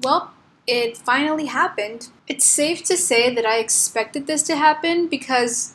Well, it finally happened. It's safe to say that I expected this to happen because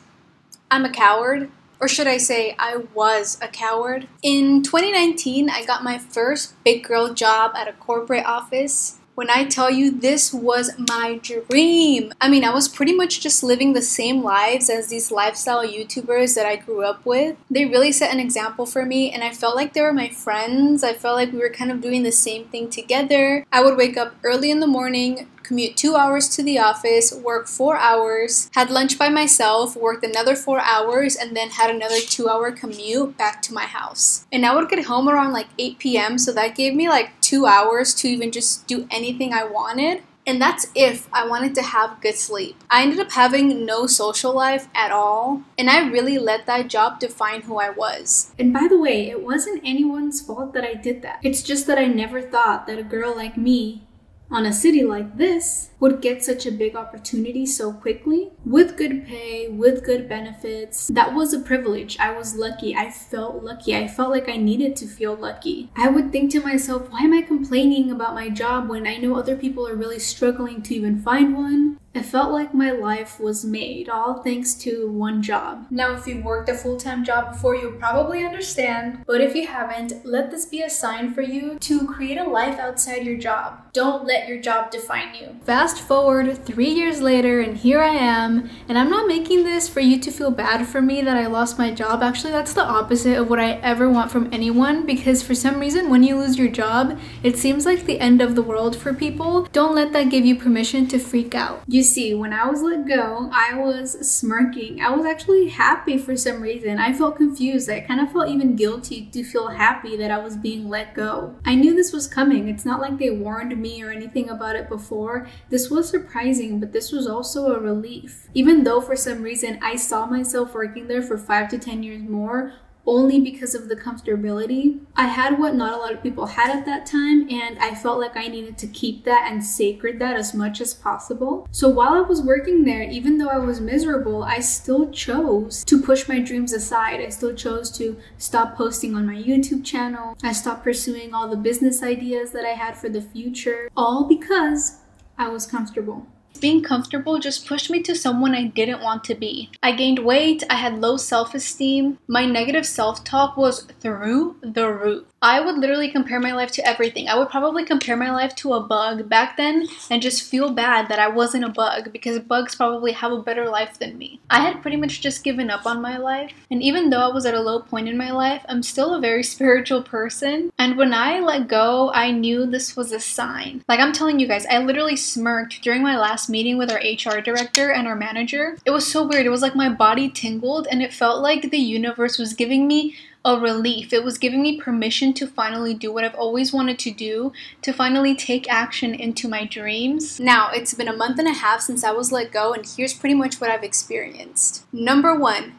I'm a coward. Or should I say, I was a coward. In 2019, I got my first big girl job at a corporate office. When I tell you this was my dream. I mean, I was pretty much just living the same lives as these lifestyle YouTubers that I grew up with. They really set an example for me, and I felt like they were my friends. I felt like we were kind of doing the same thing together. I would wake up early in the morning, commute 2 hours to the office, work 4 hours, had lunch by myself, worked another 4 hours, and then had another 2-hour commute back to my house. And I would get home around like 8 p.m. so that gave me like 2 hours to even just do anything I wanted. And that's if I wanted to have good sleep. I ended up having no social life at all, and I really let that job define who I was. And by the way, it wasn't anyone's fault that I did that. It's just that I never thought that a girl like me on a city like this would get such a big opportunity so quickly with good pay, with good benefits. That was a privilege. I was lucky. I felt lucky. I felt like I needed to feel lucky. I would think to myself, why am I complaining about my job when I know other people are really struggling to even find one? It felt like my life was made, all thanks to one job. Now, if you've worked a full-time job before, you'll probably understand. But if you haven't, let this be a sign for you to create a life outside your job. Don't let your job define you. Fast forward 3 years later, and here I am. And I'm not making this for you to feel bad for me that I lost my job. Actually, that's the opposite of what I ever want from anyone, because for some reason, when you lose your job, it seems like the end of the world for people. Don't let that give you permission to freak out. You see, when I was let go, I was smirking. I was actually happy for some reason. I felt confused. I kind of felt even guilty to feel happy that I was being let go. I knew this was coming. It's not like they warned me or anything about it before. This was surprising, but this was also a relief. Even though for some reason I saw myself working there for 5 to 10 years more, only because of the comfortability. I had what not a lot of people had at that time, and I felt like I needed to keep that and sacred that as much as possible. So while I was working there, even though I was miserable, I still chose to push my dreams aside. I still chose to stop posting on my YouTube channel. I stopped pursuing all the business ideas that I had for the future, all because I was comfortable. Being comfortable just pushed me to someone I didn't want to be. I gained weight, I had low self-esteem, my negative self-talk was through the roof. I would literally compare my life to everything. I would probably compare my life to a bug back then and just feel bad that I wasn't a bug because bugs probably have a better life than me. I had pretty much just given up on my life, and even though I was at a low point in my life, I'm still a very spiritual person. And when I let go, I knew this was a sign. Like, I'm telling you guys, I literally smirked during my last meeting with our HR director and our manager. It was so weird. It was like my body tingled and it felt like the universe was giving me a relief. It was giving me permission to finally do what I've always wanted to do, to finally take action into my dreams. Now, it's been a month and a half since I was let go, and here's pretty much what I've experienced. Number 1,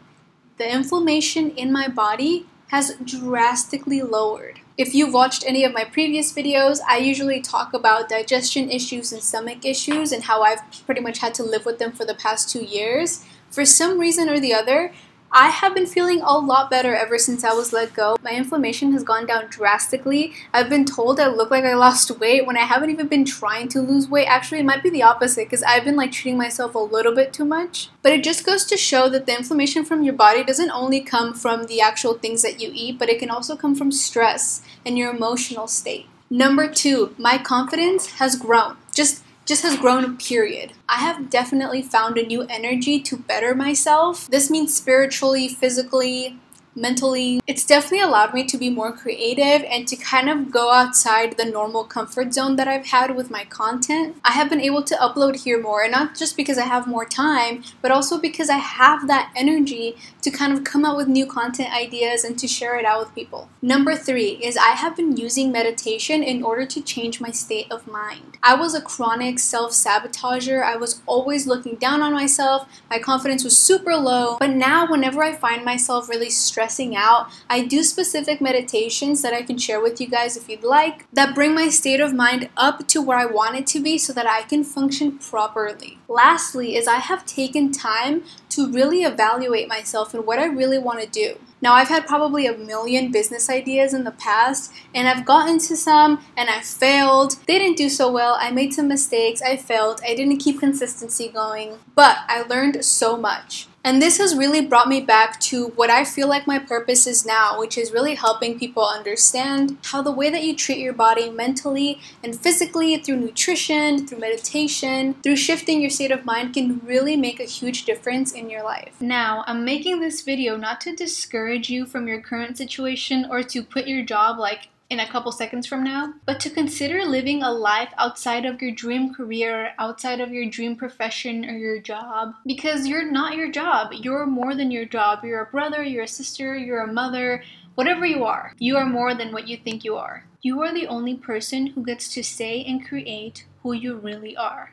the inflammation in my body has drastically lowered. If you've watched any of my previous videos, I usually talk about digestion issues and stomach issues and how I've pretty much had to live with them for the past 2 years. For some reason or the other, I have been feeling a lot better ever since I was let go. My inflammation has gone down drastically. I've been told I look like I lost weight when I haven't even been trying to lose weight. Actually, it might be the opposite because I've been like treating myself a little bit too much. But it just goes to show that the inflammation from your body doesn't only come from the actual things that you eat, but it can also come from stress and your emotional state. Number 2, my confidence has grown. Just has grown, period. I have definitely found a new energy to better myself. This means spiritually, physically, mentally. It's definitely allowed me to be more creative and to kind of go outside the normal comfort zone that I've had with my content. I have been able to upload here more, and not just because I have more time, but also because I have that energy to kind of come up with new content ideas and to share it out with people. Number 3 is I have been using meditation in order to change my state of mind. I was a chronic self-sabotager. I was always looking down on myself. My confidence was super low. But now whenever I find myself really stressing out, I do specific meditations that I can share with you guys if you'd like, that bring my state of mind up to where I want it to be so that I can function properly. Lastly is I have taken time to really evaluate myself and what I really want to do. Now, I've had probably a million business ideas in the past, and I've gotten to some and I failed. They didn't do so well. I made some mistakes. I failed. I didn't keep consistency going, but I learned so much. And this has really brought me back to what I feel like my purpose is now, which is really helping people understand how the way that you treat your body mentally and physically through nutrition, through meditation, through shifting your state of mind can really make a huge difference in your life. Now, I'm making this video not to discourage you from your current situation or to quit your job in a couple seconds from now, but to consider living a life outside of your dream career, outside of your dream profession or your job, because you're not your job. You're more than your job. You're a brother, you're a sister, you're a mother, whatever you are more than what you think you are. You are the only person who gets to say and create who you really are.